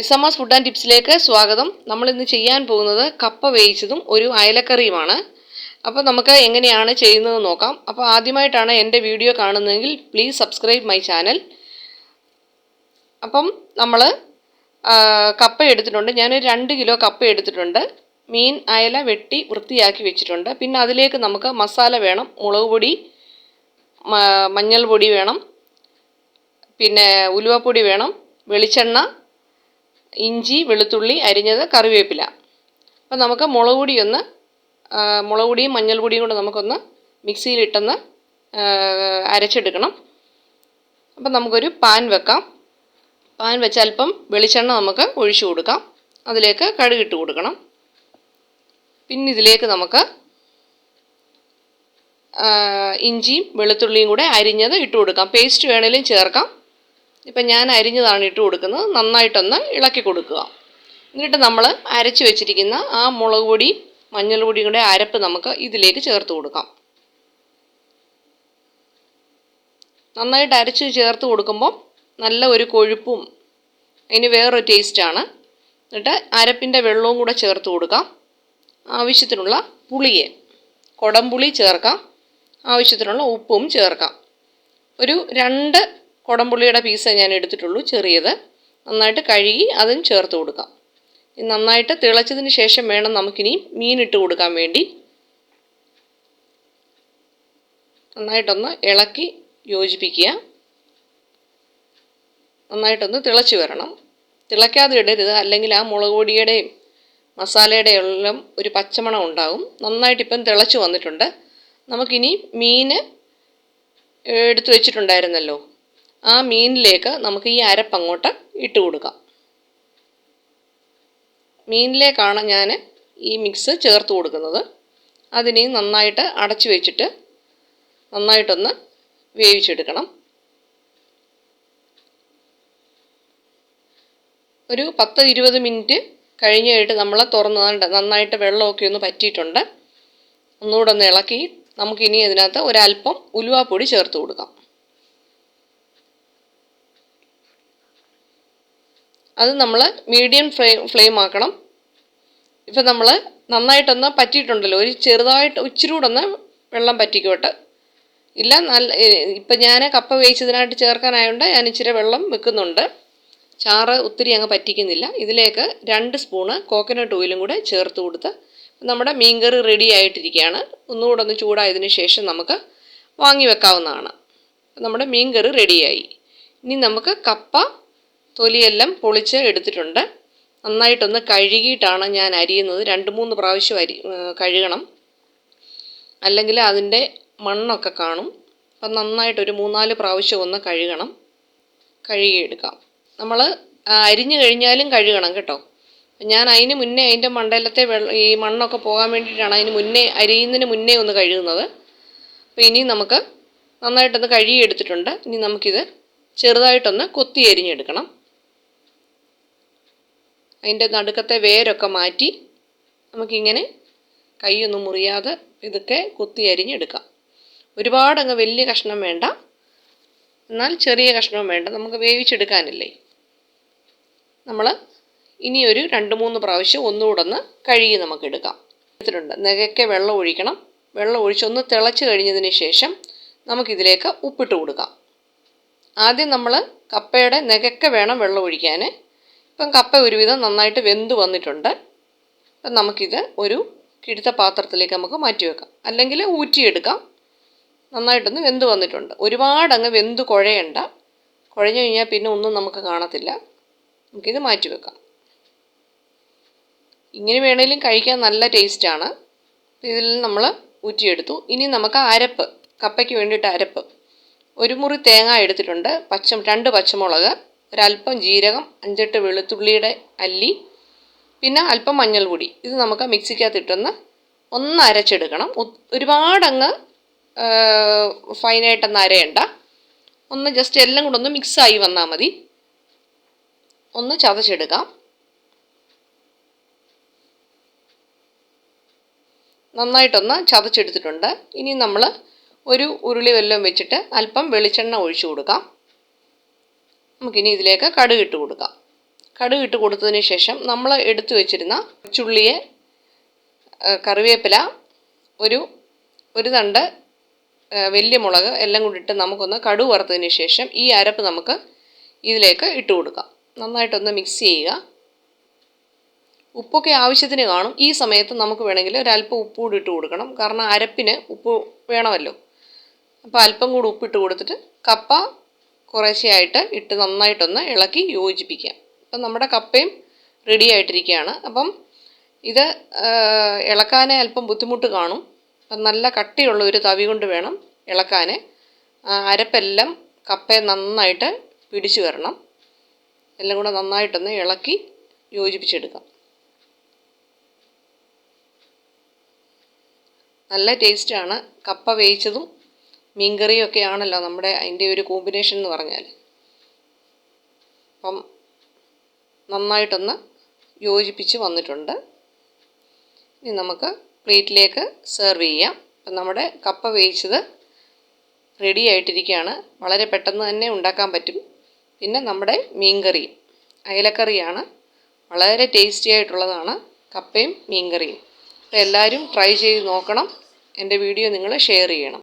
ലിസമ്മാസ് food and ടിപ്സിലേക്ക് സ്വാഗതം. നമ്മൾ ഇന്ന് ചെയ്യാൻ പോകുന്നത് കപ്പ വേവിച്ചതും ഒരു അയലക്കറിയുമാണ്. അപ്പോൾ നമുക്ക് എങ്ങനെയാണ് ചെയ്യുന്നത് നോക്കാം. അപ്പോൾ ആദ്യമായിട്ടാണ് എൻ്റെ വീഡിയോ കാണുന്നതെങ്കിൽ പ്ലീസ് സബ്സ്ക്രൈബ് മൈ ചാനൽ. അപ്പം നമ്മൾ കപ്പ എടുത്തിട്ടുണ്ട്. ഞാൻ 2 കിലോ കപ്പ എടുത്തിട്ടുണ്ട്. മീൻ അയല വെട്ടി വൃത്തിയാക്കി വെച്ചിട്ടുണ്ട്. പിന്നെ അതിലേക്ക് നമുക്ക് മസാല വേണം. മുളക് പൊടി, മഞ്ഞൾപ്പൊടി വേണം, പിന്നെ ഉലുവപ്പൊടി വേണം, വെളിച്ചെണ്ണ, ഇഞ്ചി, വെളുത്തുള്ളി അരിഞ്ഞത്, കറിവേപ്പില. അപ്പം നമുക്ക് മുളക് പൊടിയും മഞ്ഞൾപ്പൊടിയും കൂടെ നമുക്കൊന്ന് മിക്സിയിലിട്ടൊന്ന് അരച്ചെടുക്കണം. അപ്പം നമുക്കൊരു പാൻ വെക്കാം. പാൻ വെച്ച് അല്പം വെളിച്ചെണ്ണ നമുക്ക് ഒഴിച്ചു കൊടുക്കാം. അതിലേക്ക് കടുകിട്ട് കൊടുക്കണം. പിന്നെ ഇതിലേക്ക് നമുക്ക് ഇഞ്ചിയും വെളുത്തുള്ളിയും കൂടെ അരിഞ്ഞത് ഇട്ട് കൊടുക്കാം. പേസ്റ്റ് വേണേലും ചേർക്കാം. ഇപ്പം ഞാൻ അരിഞ്ഞതാണ് ഇട്ട് കൊടുക്കുന്നത്. നന്നായിട്ടൊന്ന് ഇളക്കി കൊടുക്കുക. എന്നിട്ട് നമ്മൾ അരച്ച് വെച്ചിരിക്കുന്ന ആ മുളക് പൊടി മഞ്ഞൾപ്പൊടിയും കൂടെ അരപ്പ് നമുക്ക് ഇതിലേക്ക് ചേർത്ത് കൊടുക്കാം. നന്നായിട്ട് അരച്ച് ചേർത്ത് കൊടുക്കുമ്പോൾ നല്ല ഒരു കൊഴുപ്പും അതിന് വേറൊരു ടേസ്റ്റാണ്. എന്നിട്ട് അരപ്പിൻ്റെ വെള്ളവും കൂടെ ചേർത്ത് കൊടുക്കാം. ആവശ്യത്തിനുള്ള പുളിയെ കുടംപുളി ചേർക്കാം. ആവശ്യത്തിനുള്ള ഉപ്പും ചേർക്കാം. ഒരു 2 കുടംപുളിയുടെ പീസേ ഞാൻ എടുത്തിട്ടുള്ളൂ, ചെറിയത്. നന്നായിട്ട് കഴുകി അതും ചേർത്ത് കൊടുക്കാം. നന്നായിട്ട് തിളച്ചതിന് ശേഷം വേണം നമുക്കിനി മീനിട്ട് കൊടുക്കാൻ വേണ്ടി. നന്നായിട്ടൊന്ന് ഇളക്കി യോജിപ്പിക്കുക. നന്നായിട്ടൊന്ന് തിളച്ച് വരണം. തിളയ്ക്കാതെ ഇടരുത്, അല്ലെങ്കിൽ ആ മുളക് പൊടിയുടെയും മസാലയുടെ എല്ലാം ഒരു പച്ചമണം ഉണ്ടാകും. നന്നായിട്ടിപ്പം തിളച്ച് വന്നിട്ടുണ്ട്. നമുക്കിനി മീൻ എടുത്തു വെച്ചിട്ടുണ്ടായിരുന്നല്ലോ, ആ മീനിലേക്ക് നമുക്ക് ഈ അരപ്പ് അങ്ങോട്ട് ഇട്ട് കൊടുക്കാം. മീനിലേക്കാണ് ഞാൻ ഈ മിക്സ് ചേർത്ത് കൊടുക്കുന്നത്. അതിനെ നന്നായിട്ട് അടച്ചു വെച്ചിട്ട് നന്നായിട്ടൊന്ന് വേവിച്ചെടുക്കണം. ഒരു 10-20 മിനിറ്റ് കഴിഞ്ഞിട്ട് നമ്മൾ തുറന്ന് നന്നായിട്ട് വെള്ളമൊക്കെ ഒന്ന് പറ്റിയിട്ടുണ്ട്. ഒന്നുകൂടെ ഒന്ന് ഇളക്കി നമുക്കിനി ഇതിനകത്ത് ഒരല്പം ഉലുവാപ്പൊടി ചേർത്ത് കൊടുക്കാം. അത് നമ്മൾ മീഡിയം ഫ്ലെയിം ആക്കണം. ഇപ്പം നമ്മൾ നന്നായിട്ടൊന്ന് പറ്റിയിട്ടുണ്ടല്ലോ, ഒരു ചെറുതായിട്ട് ഇച്ചിരി കൂടെ ഒന്ന് വെള്ളം പറ്റിക്കോട്ടെ. ഇല്ല, ഇപ്പം ഞാൻ കപ്പ വേവിച്ചതിനായിട്ട് ചേർക്കാനായതുകൊണ്ട് ഞാൻ ഇച്ചിരി വെള്ളം വെക്കുന്നുണ്ട്. ചാറ് ഒത്തിരി അങ്ങ് പറ്റിക്കുന്നില്ല. ഇതിലേക്ക് 2 സ്പൂണ് കോക്കനട്ട് ഓയിലും കൂടെ ചേർത്ത് കൊടുത്ത് നമ്മുടെ മീൻകറി റെഡി ആയിട്ടിരിക്കുകയാണ്. ഒന്നുകൂടെ ഒന്ന് ചൂടായതിനു ശേഷം നമുക്ക് വാങ്ങി വെക്കാവുന്നതാണ്. നമ്മുടെ മീൻകറി റെഡിയായി. ഇനി നമുക്ക് കപ്പ തൊലിയെല്ലാം പൊളിച്ച് എടുത്തിട്ടുണ്ട്. നന്നായിട്ടൊന്ന് കഴുകിയിട്ടാണ് ഞാൻ അരിയുന്നത്. 2-3 പ്രാവശ്യം കഴുകണം, അല്ലെങ്കിൽ അതിൻ്റെ മണ്ണൊക്കെ കാണും. അപ്പം നന്നായിട്ടൊരു 3-4 പ്രാവശ്യം ഒന്ന് കഴുകിയെടുക്കാം. നമ്മൾ അരിഞ്ഞു കഴിഞ്ഞാലും കഴുകണം കേട്ടോ. ഞാൻ അതിന് മുന്നേ അതിൻ്റെ മണ്ടയിലത്തെ ഈ മണ്ണൊക്കെ പോകാൻ വേണ്ടിയിട്ടാണ് അരിയുന്നതിന് മുന്നേ ഒന്ന് കഴുകുന്നത്. അപ്പോൾ ഇനി നമുക്ക് നന്നായിട്ടൊന്ന് കഴുകിയെടുത്തിട്ടുണ്ട്. ഇനി നമുക്കിത് ചെറുതായിട്ടൊന്ന് കൊത്തി അരിഞ്ഞെടുക്കണം. അതിൻ്റെ നടുക്കത്തെ വേരൊക്കെ മാറ്റി നമുക്കിങ്ങനെ കൈയൊന്നും മുറിയാതെ ഇതൊക്കെ കൊത്തി അരിഞ്ഞെടുക്കാം. ഒരുപാടങ്ങ് വലിയ കഷ്ണം വേണ്ട, എന്നാൽ ചെറിയ കഷ്ണവും വേണ്ട. നമുക്ക് വേവിച്ചെടുക്കാനില്ലേ. നമ്മൾ ഇനി ഒരു 2-3 പ്രാവശ്യം ഒന്നുകൂടെ ഒന്ന് കഴുകി നമുക്കെടുക്കാം. എടുത്തിട്ടുണ്ട്. നെകയ്ക്ക് വെള്ളം ഒഴിക്കണം. വെള്ളം ഒഴിച്ചൊന്ന് തിളച്ച് കഴിഞ്ഞതിന് ശേഷം നമുക്കിതിലേക്ക് ഉപ്പിട്ട് കൊടുക്കാം. ആദ്യം നമ്മൾ കപ്പയുടെ നെകയ്ക്ക് വേണം വെള്ളം ഒഴിക്കാൻ. ഇപ്പം കപ്പ ഒരുവിധം നന്നായിട്ട് വെന്ത് വന്നിട്ടുണ്ട്. അപ്പം നമുക്കിത് ഒരു കിടുത്ത പാത്രത്തിലേക്ക് നമുക്ക് മാറ്റി വെക്കാം, അല്ലെങ്കിൽ ഊറ്റിയെടുക്കാം. നന്നായിട്ടൊന്ന് വെന്ത് വന്നിട്ടുണ്ട്. ഒരുപാടങ്ങ് വെന്ത് കുഴയണ്ട. കുഴഞ്ഞു കഴിഞ്ഞാൽ പിന്നെ ഒന്നും നമുക്ക് കാണത്തില്ല. നമുക്കിത് മാറ്റി വെക്കാം. ഇങ്ങനെ വേണേലും കഴിക്കാൻ നല്ല ടേസ്റ്റാണ്. ഇതിൽ നമ്മൾ ഊറ്റിയെടുത്തു. ഇനി നമുക്ക് അരപ്പ്, കപ്പയ്ക്ക് വേണ്ടിയിട്ട് അരപ്പ്. 1 മുറി തേങ്ങ എടുത്തിട്ടുണ്ട്, 2 പച്ചമുളക്, ഒരല്പം ജീരകം, 5-8 വെളുത്തുള്ളിയുടെ അല്ലി, പിന്നെ അല്പം മഞ്ഞൾപ്പൊടി. ഇത് നമുക്ക് മിക്സിക്കകത്തിട്ടൊന്ന് അരച്ചെടുക്കണം. ഒരുപാടങ്ങ് ഫൈനായിട്ടൊന്ന് അരയണ്ട. ഒന്ന് ജസ്റ്റ് എല്ലാം കൂടെ ഒന്ന് മിക്സായി വന്നാൽ മതി. ഒന്ന് ചതച്ചെടുക്കാം. നന്നായിട്ടൊന്ന് ചതച്ചെടുത്തിട്ടുണ്ട്. ഇനി നമ്മൾ ഒരു ഉരുളി വല്ലതും വെച്ചിട്ട് അല്പം വെളിച്ചെണ്ണ ഒഴിച്ചു കൊടുക്കാം. നമുക്കിനി ഇതിലേക്ക് കടുക് ഇട്ട് കൊടുക്കാം. കടുക് ഇട്ട് കൊടുത്തതിന് ശേഷം നമ്മൾ എടുത്തു വെച്ചിരുന്ന ചുള്ളിയെ, കറിവേപ്പില, ഒരു തണ്ട് വലിയ മുളക് എല്ലാം കൂടി ഇട്ട് നമുക്കൊന്ന് കടുക് വറുത്തതിന് ശേഷം ഈ അരപ്പ് നമുക്ക് ഇതിലേക്ക് ഇട്ട് കൊടുക്കാം. നന്നായിട്ടൊന്ന് മിക്സ് ചെയ്യുക. ഉപ്പൊക്കെ ആവശ്യത്തിന് കാണും. ഈ സമയത്ത് നമുക്ക് വേണമെങ്കിൽ ഒരല്പം ഉപ്പ് കൂടി ഇട്ട് കൊടുക്കണം. കാരണം അരപ്പിന് ഉപ്പ് വേണമല്ലോ. അപ്പോൾ അല്പം കൂടി ഉപ്പിട്ട് കൊടുത്തിട്ട് കപ്പ കുറേശ്ശെയായിട്ട് ഇട്ട് നന്നായിട്ടൊന്ന് ഇളക്കി യോജിപ്പിക്കാം. അപ്പം നമ്മുടെ കപ്പയും റെഡി ആയിട്ടിരിക്കുകയാണ്. അപ്പം ഇത് ഇളക്കാൻ അല്പം ബുദ്ധിമുട്ട് കാണും. അപ്പം നല്ല കട്ടിയുള്ള ഒരു തവി കൊണ്ട് വേണം ഇളക്കാൻ. അരപ്പെല്ലാം കപ്പയെ നന്നായിട്ട് പിടിച്ചു വരണം. എല്ലാം കൂടെ നന്നായിട്ടൊന്ന് ഇളക്കി യോജിപ്പിച്ചെടുക്കാം. നല്ല ടേസ്റ്റാണ്. കപ്പ വേവിച്ചതും മീൻകറിയും ഒക്കെ ആണല്ലോ അതിൻ്റെ ഒരു കോമ്പിനേഷൻ എന്ന് പറഞ്ഞാൽ. അപ്പം നന്നായിട്ടൊന്ന് യോജിപ്പിച്ച് വന്നിട്ടുണ്ട്. ഇനി നമുക്ക് പ്ലേറ്റിലേക്ക് സെർവ് ചെയ്യാം. അപ്പം നമ്മുടെ കപ്പ വേവിച്ചത് റെഡി ആയിട്ടിരിക്കുകയാണ്. വളരെ പെട്ടെന്ന് തന്നെ ഉണ്ടാക്കാൻ പറ്റും. പിന്നെ നമ്മുടെ മീൻകറിയും അയലക്കറിയാണ്. വളരെ ടേസ്റ്റി ആയിട്ടുള്ളതാണ് കപ്പയും മീൻകറിയും. അപ്പോൾ എല്ലാവരും ട്രൈ ചെയ്ത് നോക്കണം. എൻ്റെ വീഡിയോ നിങ്ങൾ ഷെയർ ചെയ്യണം.